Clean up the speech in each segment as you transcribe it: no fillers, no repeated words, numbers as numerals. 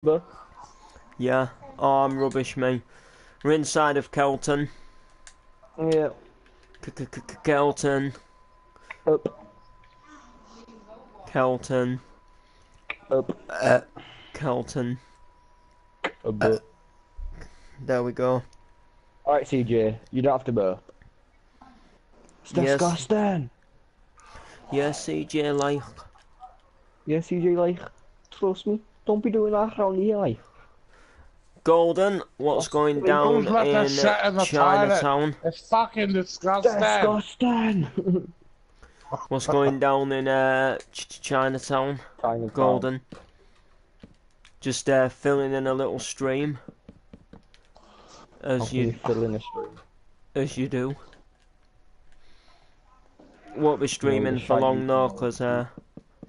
But Yeah. Oh, I'm rubbish, me. We're inside of Kelton. yeah, Kelton. up, Kelton. up, Kelton. a bit. There we go. All right, CJ, you don't have to burp. It's Yes. disgusting. Yes, CJ, like. Yeah, CJ, like, trust me, don't be doing that around here, like. Golden, what's That's going Who's down let us in shit in the toilet? Chinatown? It's fucking disgusting. disgusting. What's going down in Chinatown? Chinatown. Golden. Just filling in a little stream. How As can you you fill in a stream? as you do. Won't be No, streaming just for try long using though, your cause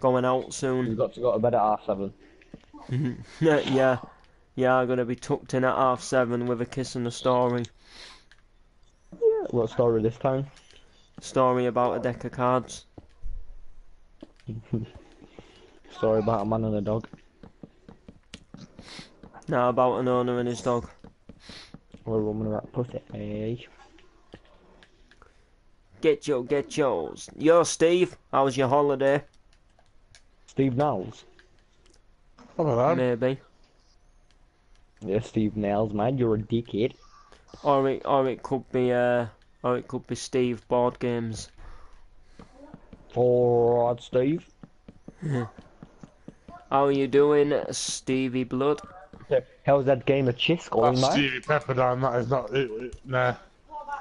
going out soon. You've got to go to bed at half 7. Yeah, yeah, I'm gonna be tucked in at 7:30 with a kiss and a story. Yeah. What story this time? Story about a deck of cards. Story about a man and a dog. Now about an owner and his dog. Or a woman about pussy. Hey. Get yours. Yo, Steve, how was your holiday? Steve Niles. Come on. Maybe. Yeah, Steve Niles, man, you're a dickhead. Or it could be Steve Board Games. Alright, Steve. How are you doing, Stevie Blood? How's that game of chess going, That's man? Stevie Pepperdine, that is not nah.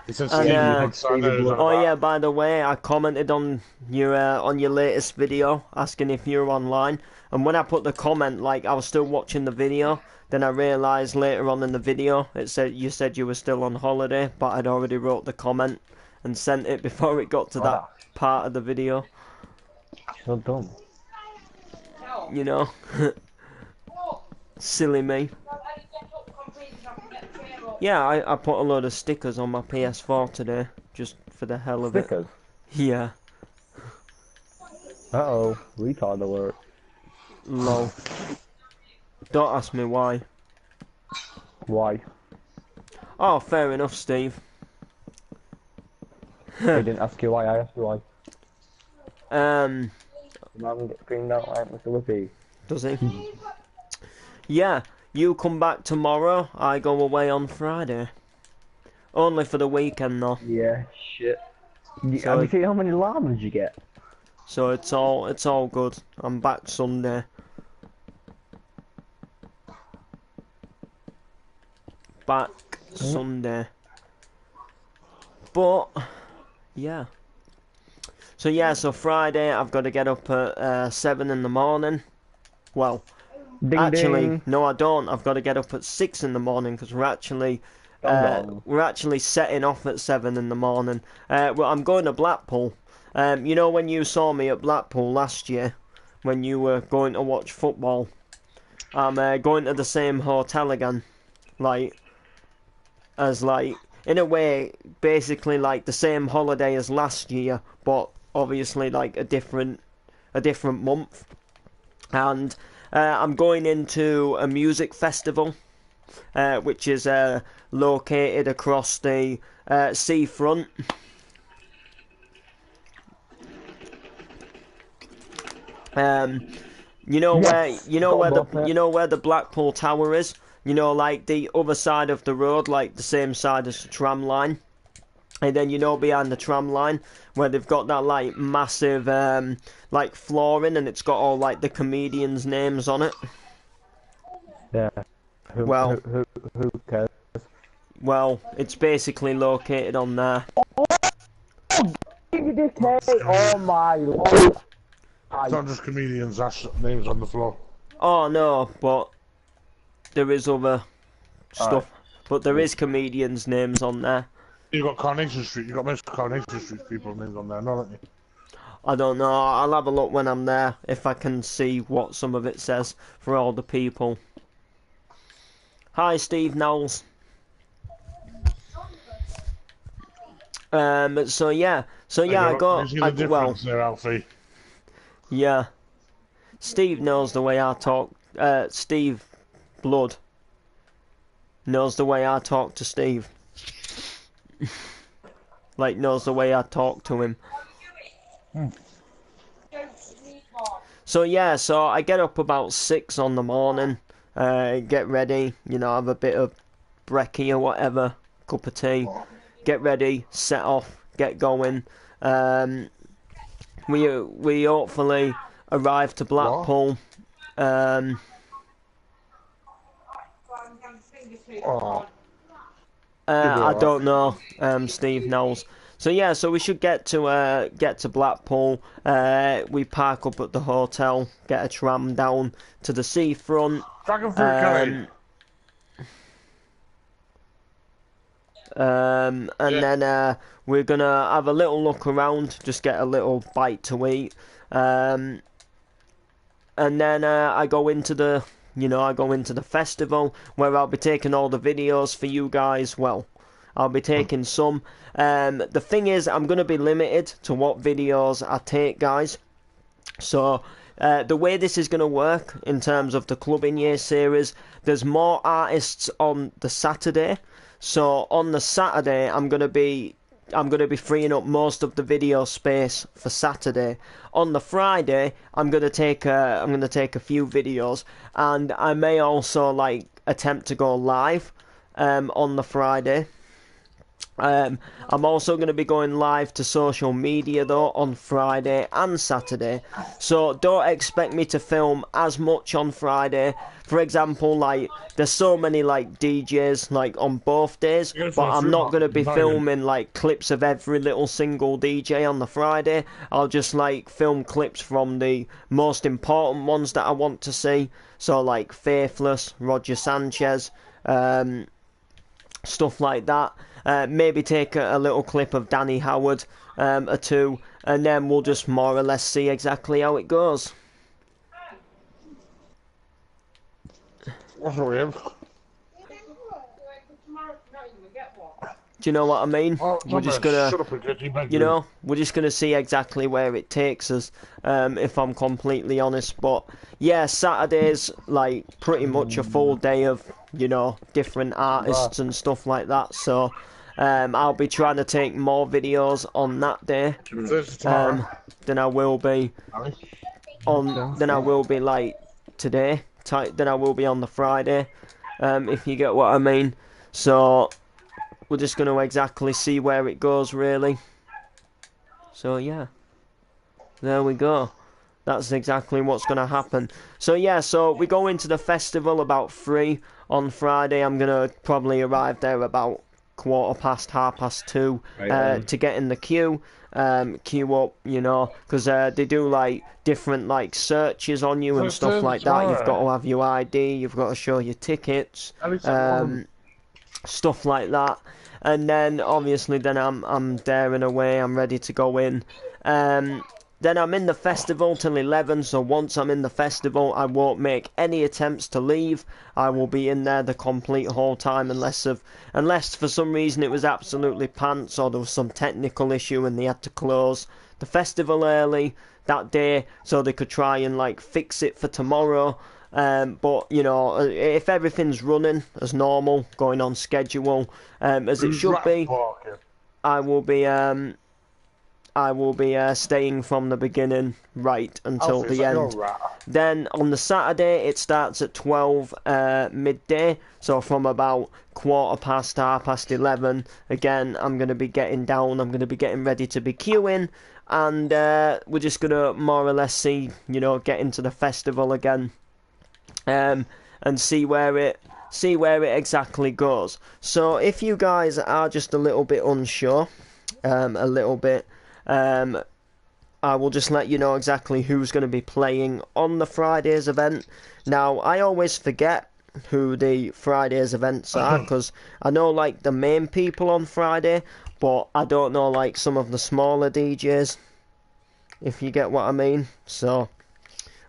He said And, Stevie uh, Blood, so I know that. Oh yeah, by the way, I commented on your latest video asking if you're online, and when I put the comment, like I was still watching the video, then I realised later on in the video it said you were still on holiday, but I'd already wrote the comment and sent it before it got to that part of the video. So dumb. You know, silly me. Yeah, I put a load of stickers on my PS4 today, just for the hell of Stickers? it. Yeah. Uh-oh, retard alert. Lol. Don't ask me why. Why? Oh, fair enough, Steve. I didn't ask you why, I asked you why. Um, Man get screamed out like Mr. Whippy. does he? Yeah, you come back tomorrow, I go away on Friday. Only for the weekend though. Yeah, shit. So- Have you seen how many llamas you get? So it's all good. I'm back Sunday. Back Sunday. But yeah. So Friday I've got to get up at 7 in the morning. Well, Ding actually, ding. no, I don't. I've got to get up at 6 in the morning because we're actually setting off at 7 in the morning. Well, I'm going to Blackpool. You know when you saw me at Blackpool last year, when you were going to watch football, I'm going to the same hotel again, in a way, basically like the same holiday as last year, but obviously like a different month. And I'm going into a music festival, which is located across the seafront. You know Yes, where the Blackpool Tower is. You know, like the other side of the road, like the same side as the tram line. And then behind the tram line where they've got that like massive like flooring and it's got all like the comedians' names on it. Yeah. Who cares? Well, it's basically located on there. Oh my lord. It's not just comedians, that's names on the floor. Oh no, but there is other stuff. But there is comedians' names on there. You got Coronation Street, you got most Coronation Street people names on there, don't you? I don't know. I'll have a look when I'm there if I can see what some of it says for all the people. Hi, Steve Knowles. So yeah, I got. Well, there, Alfie. yeah. Steve knows the way I talk. Steve Blood knows the way I talk to Steve. Like, knows the way I talk to him. So yeah, so I get up about 6 on the morning, get ready, you know, have a bit of brekkie or whatever, cup of tea, get ready, set off, get going. We hopefully arrive to Blackpool. I don't know. Steve knows. So yeah, so we should get to Blackpool. We park up at the hotel, get a tram down to the seafront. Dragon fruit curry. And then we're gonna have a little look around, just get a little bite to eat. And then I go into the festival where I'll be taking all the videos for you guys. Well, I'll be taking some. The thing is, I'm going to be limited to what videos I take, guys. So, the way this is going to work in terms of the Club in Year series, there's more artists on the Saturday. So, on the Saturday, I'm going to be freeing up most of the video space for Saturday. On the Friday, I'm going to take a few videos, and I may also like attempt to go live on the Friday. I'm also going to be going live to social media though on Friday and Saturday, so don't expect me to film as much on Friday. For example, like there's so many like DJs like on both days, but I'm not going to be filming like clips of every little single DJ on the Friday. I'll just like film clips from the most important ones that I want to see, so like Faithless, Roger Sanchez, stuff like that. Maybe take a little clip of Danny Howard or two, and then we'll just more or less see exactly how it goes. That's weird. Do you know what I mean? We're just gonna, you know, we're just gonna see exactly where it takes us. If I'm completely honest, but yeah, Saturday's like pretty much a full day of, you know, different artists and stuff like that. So I'll be trying to take more videos on that day than I will be like today. Than I will be on the Friday, if you get what I mean. So we're just going to exactly see where it goes, really. So yeah, there we go. That's exactly what's going to happen. So yeah, so we go into the festival about 3 on Friday. I'm going to probably arrive there about 2:15, 2:30 to get in the queue. Queue up, you know, because they do like different like searches on you and stuff like that. You've got to have your ID, you've got to show your tickets, stuff like that. And then obviously then I'm there and away, I'm ready to go in. Then I'm in the festival till 11, so once I'm in the festival I won't make any attempts to leave. I will be in there the complete whole time unless for some reason it was absolutely pants or there was some technical issue and they had to close the festival early that day so they could try and like fix it for tomorrow. But you know, if everything's running as normal, going on schedule, as it should be, I will be staying from the beginning right until the end. Then on the Saturday it starts at 12 midday, so from about 11:15, again I'm going to be getting down, I'm going to be getting ready to be queuing, and we're just going to more or less see, you know, get into the festival again, and see where it exactly goes. So if you guys are just a little bit unsure, I will just let you know exactly who's going to be playing on the Friday's event. Now, I always forget who the Friday's events are, because I know like the main people on Friday, but I don't know like some of the smaller DJs, if you get what I mean. So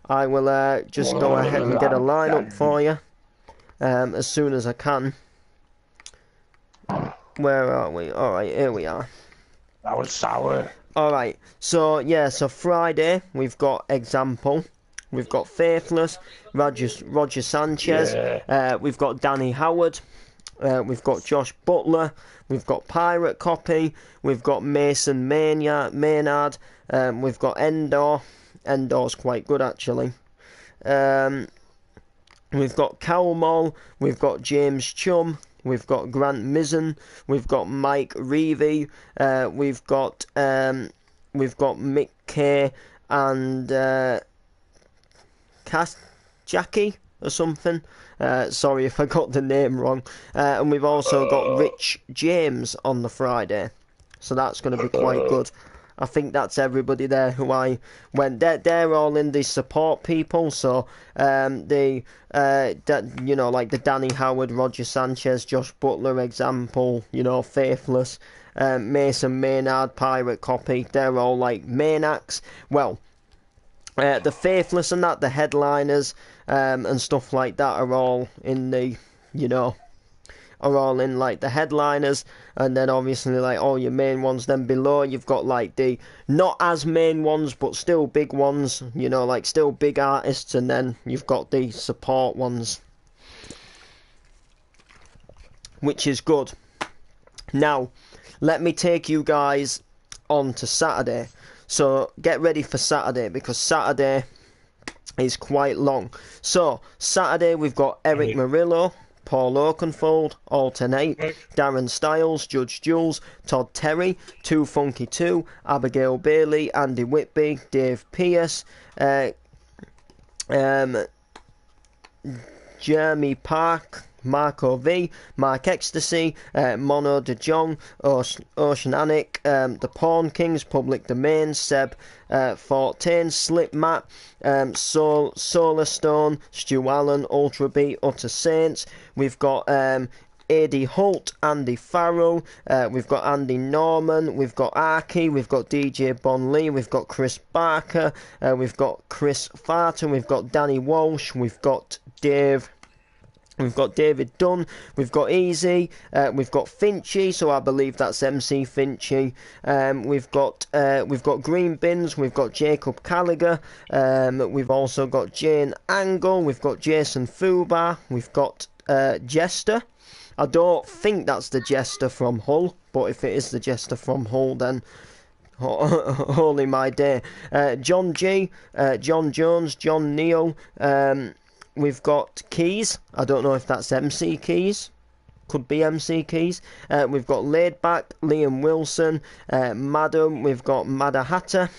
I will just go ahead and get a lineup for you as soon as I can. Where are we? Alright, here we are. That was sour. Alright, so yeah, so Friday we've got Example, we've got Faithless, Roger Sanchez, we've got Danny Howard, we've got Josh Butler, we've got Pirate Copy, we've got Mason Maynard, we've got Endor. Endor's quite good actually. We've got Cowmall, we've got James Chum, we've got Grant Mizzen, we've got Mike Reevy, we've got Mick Kay and Jackie or something. Sorry if I got the name wrong. And we've also got Rich James on the Friday, so that's going to be quite good. I think that's everybody there who I went. They're all in the support people. So like the Danny Howard, Roger Sanchez, Josh Butler example. Faithless, Mason Maynard, Pirate Copy. They're all like main acts. Well, the Faithless and that, the headliners and stuff like that are all in the are all in like the headliners, and then obviously like all your main ones. Then below you've got like the not as main ones but still big ones, like still big artists, and then you've got the support ones, which is good. Now let me take you guys on to Saturday. So get ready for Saturday, because Saturday is quite long. So Saturday we've got Eric Murillo, Paul Oakenfold, Alternate, Darren Styles, Judge Jules, Todd Terry, Too Funky 2, Abigail Bailey, Andy Whitby, Dave Pierce, Jeremy Park, Marco V, Mark Ecstasy, Mono De Jong, Oceanic, The Pawn Kings, Public Domain, Seb 14, Slip Matt, Solar Stone, Stu Allen, Ultra Beat, Utter Saints. We've got A.D. Holt, Andy Farrell, we've got Andy Norman, we've got Arky, we've got DJ Bon Lee, we've got Chris Barker, we've got Chris Farton, we've got Danny Walsh, we've got Dave. We've got David Dunn, we've got Easy, we've got Finchy, so I believe that's MC Finchy. We've got Green Bins, we've got Jacob Callagher, we've also got Jane Angle, we've got Jason Fubar, we've got Jester. I don't think that's the Jester from Hull, but if it is the Jester from Hull, then holy my day. John G, John Jones, John Neal, we've got Keys. I don't know if that's MC Keys. Could be MC Keys. We've got Laidback, Liam Wilson, Madam. We've got Madda Hatter.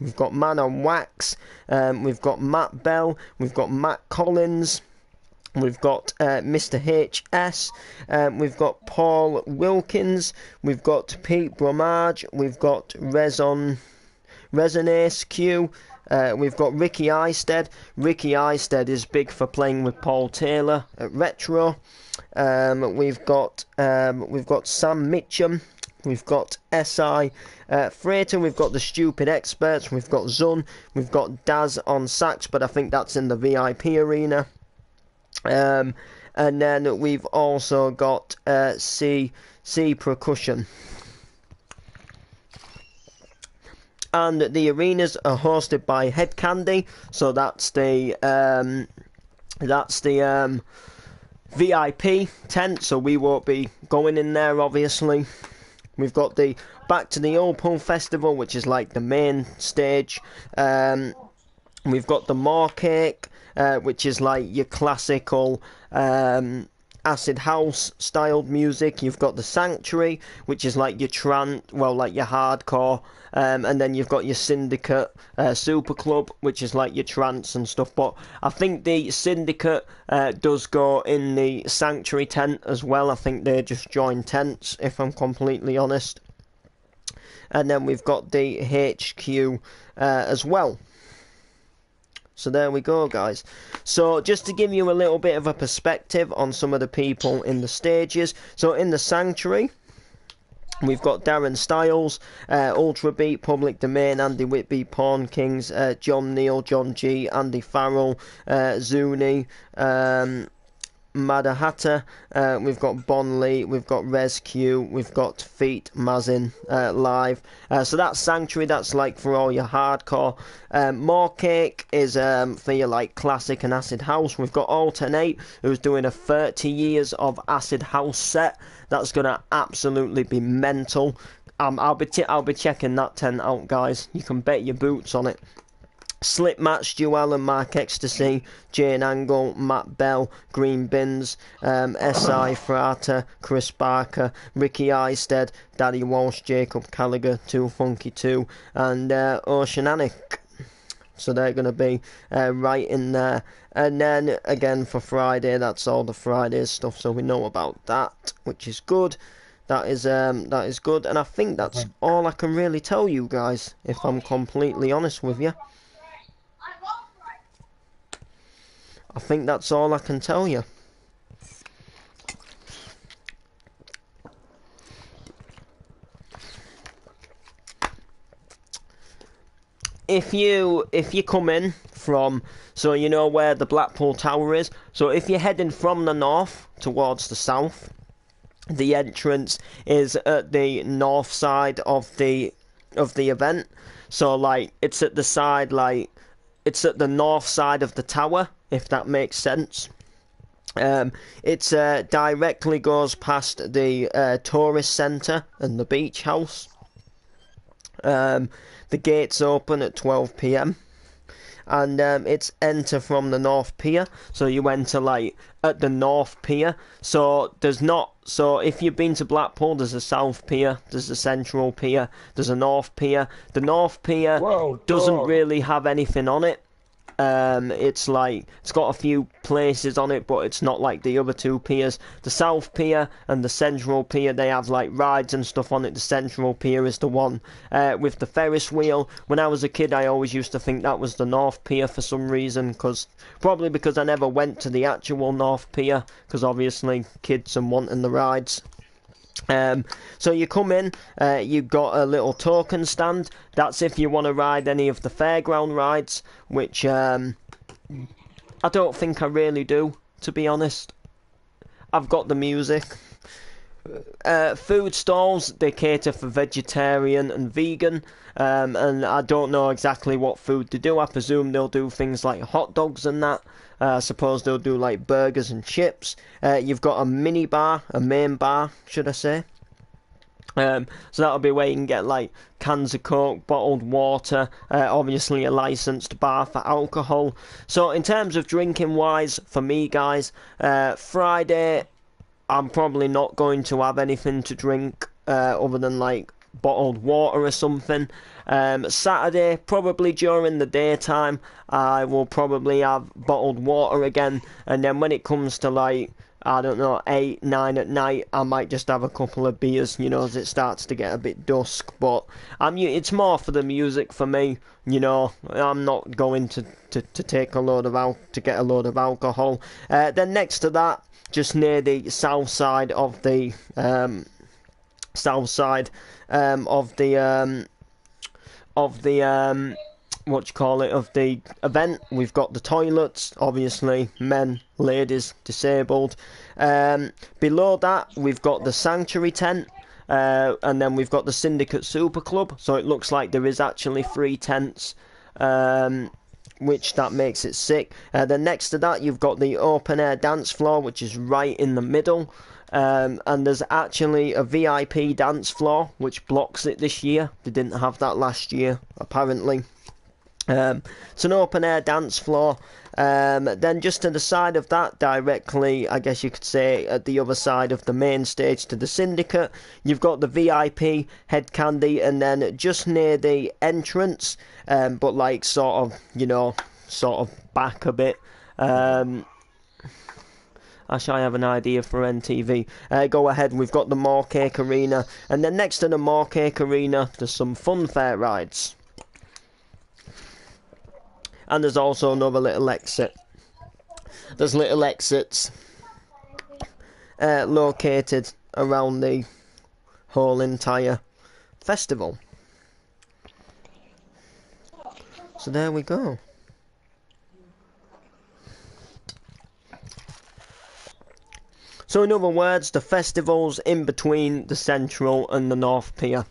We've got Man on Wax. We've got Matt Bell. We've got Matt Collins. We've got Mr. HS. We've got Paul Wilkins. We've got Pete Bromage. We've got Resonace Q. We've got Ricky Eisted. Ricky Eisted is big for playing with Paul Taylor at Retro. We've got Sam Mitchum. We've got SI Freighter. We've got the Stupid Experts. We've got Zun. We've got Daz on sax, but I think that's in the VIP arena. And then we've also got C Percussion. And the arenas are hosted by Head Candy, so that's the VIP tent. So we won't be going in there, obviously. We've got the Back to the Old Pool Festival, which is like the main stage. We've got the More Cake, which is like your classical acid house styled music. You've got the Sanctuary, which is like your like your hardcore, and then you've got your Syndicate Super Club, which is like your trance and stuff. But I think the Syndicate does go in the Sanctuary tent as well. I think they just join tents, if I'm completely honest. And then we've got the HQ as well. So there we go, guys. So just to give you a little bit of a perspective on some of the people in the stages. So in the Sanctuary, we've got Darren Styles, Ultra Beat, Public Domain, Andy Whitby, Pawn Kings, John Neal, John G, Andy Farrell, Zuni, Madahatta, we've got Bonley, we've got Rescue, we've got Feet, Mazin live. So that's Sanctuary, that's like for all your hardcore. More Cake is for your like classic and acid house. We've got Alternate, who's doing a 30 years of acid house set. That's gonna absolutely be mental. I'll be checking that tent out, guys. You can bet your boots on it. Slip Match, Duel and Mark Ecstasy, Jane Angle, Matt Bell, Green Bins, S.I. Frata, Chris Barker, Ricky Eisted, Daddy Walsh, Jacob Gallagher, Too Funky 2, and Oceanic. So they're going to be right in there. And then again for Friday, that's all the Friday stuff, so we know about that, which is good. That is good, and I think that's all I can really tell you guys, if I'm completely honest with you. I think that's all I can tell you. If you come in from, so you know where the Blackpool Tower is, so if you're heading from the north towards the south, the entrance is at the north side of the event. So like it's at the side, like it's at the north side of the tower, if that makes sense. It's directly goes past the tourist centre and the beach house. The gates open at 12 p.m. and it's enter from the North Pier. So you enter like at the North Pier. So there's not. So if you've been to Blackpool, there's a South Pier, there's a Central Pier, there's a North Pier. The North Pier doesn't really have anything on it. It's like it's got a few places on it, but it's not like the other two piers. The South Pier and the Central Pier, they have like rides and stuff on it. The Central Pier is the one with the Ferris wheel. When I was a kid, I always used to think that was the North Pier for some reason, probably because I never went to the actual North Pier, because obviously kids and wanting the rides. So you come in, you've got a little token stand. That's if you want to ride any of the fairground rides, which I don't think I really do, to be honest. I've got the music. Food stalls, they cater for vegetarian and vegan, and I don't know exactly what food they do. I presume they'll do things like hot dogs and that. I suppose they'll do like burgers and chips. You've got a mini bar, a main bar, should I say. So that'll be where you can get like cans of Coke, bottled water, obviously a licensed bar for alcohol. So in terms of drinking wise, for me guys, Friday, I'm probably not going to have anything to drink other than like bottled water or something. Saturday, probably during the daytime, I will probably have bottled water again, and then when it comes to like, I don't know, 8, 9 at night, I might just have a couple of beers, you know, as it starts to get a bit dusk. But it's more for the music for me, you know. I'm not going to take a load of to get a load of alcohol. Then next to that, just near the south side of the of the event, we've got the toilets, obviously men, ladies, disabled. Below that we've got the Sanctuary tent, and then we've got the Syndicate Super Club, so it looks like there is actually 3 tents, which that makes it sick. Then next to that you've got the open air dance floor, which is right in the middle. And there's actually a VIP dance floor which blocks it this year. They didn't have that last year, apparently. It's an open air dance floor. Then just to the side of that, directly, I guess you could say, at the other side of the main stage to the Syndicate, you've got the VIP Head Candy, and then just near the entrance, but like sort of, you know, sort of back a bit. Actually, I have an idea for NTV. Go ahead, we've got the More Cake Arena, and then next to the More Cake Arena, there's some funfair rides. And there's also another little exit. There's little exits located around the whole entire festival. So there we go. So in other words, the festivals in between the Central and the North Pier.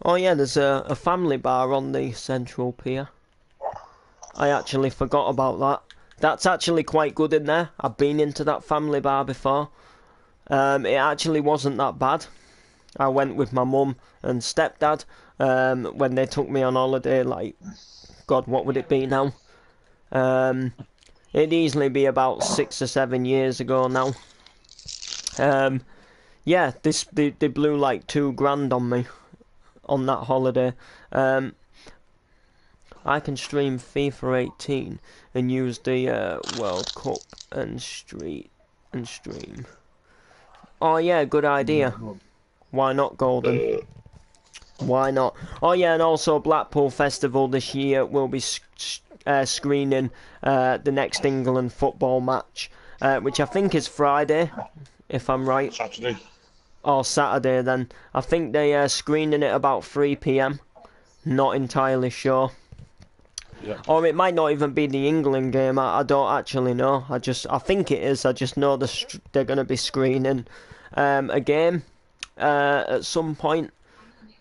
Oh yeah, there's a family bar on the Central Pier. I actually forgot about that. That's actually quite good in there. I've been into that family bar before. It actually wasn't that bad. I went with my mum and stepdad when they took me on holiday, like, God, what would it be now? It'd easily be about 6 or 7 years ago now. Yeah, they blew like £2,000 on me on that holiday. I can stream FIFA 18 and use the World Cup and stream. Oh yeah, good idea. Why not, Golden? Why not? Oh yeah, and also Blackpool Festival this year will be screening the next England football match, which I think is Friday, if I'm right. Saturday. Or Saturday then. I think they are screening it about 3 p.m. Not entirely sure. Yeah. Or it might not even be the England game. I don't actually know. I think it is. I just know they're going to be screening a game at some point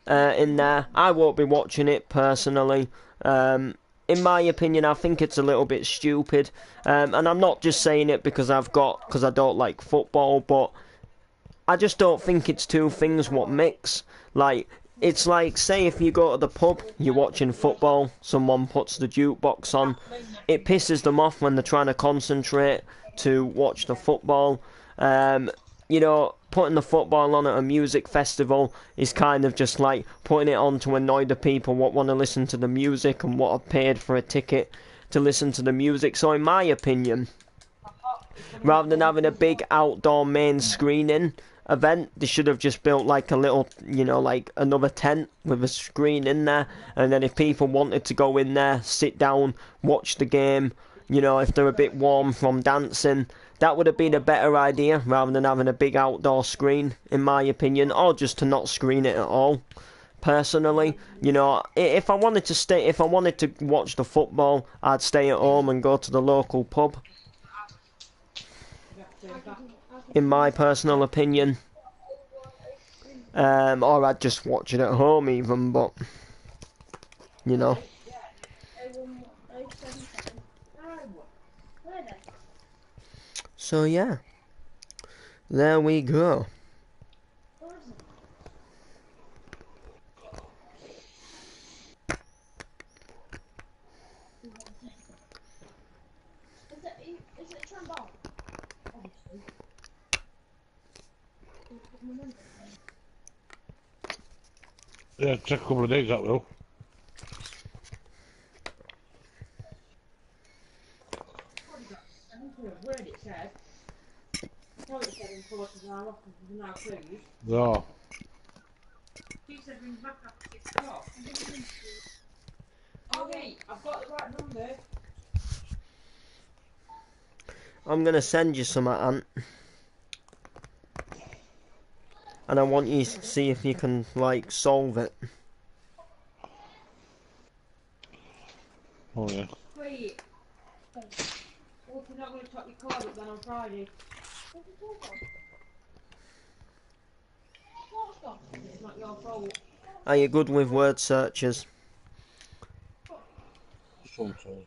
in there. I won't be watching it personally. In my opinion, I think it's a little bit stupid. And I'm not just saying it because I don't like football, but I just don't think it's two things what mix. Like, it's like, say if you go to the pub, you're watching football, someone puts the jukebox on, it pisses them off when they're trying to concentrate to watch the football. You know, putting the football on at a music festival is kind of just like putting it on to annoy the people what want to listen to the music and what have paid for a ticket to listen to the music. So in my opinion, rather than having a big outdoor main screening event, they should have just built like a little, you know, like another tent with a screen in there, and then if people wanted to go in there, sit down, watch the game, you know, if they're a bit warm from dancing, that would have been a better idea rather than having a big outdoor screen, in my opinion, or just to not screen it at all. Personally, you know, if I wanted to watch the football, I'd stay at home and go to the local pub. In my personal opinion, or I'd just watch it at home even, but you know. So yeah, there we go. Is it a trombone? Yeah, take a couple of days, that will. Yeah. He said ring back after 6 o'clock. Okay, I've got the right number. I'm gonna send you some, Ant, and I want you to see if you can like solve it. Oh yeah. Wait. Well, we're not going to top your card up then on Friday. It's not your fault. Are you good with word searches? Sometimes.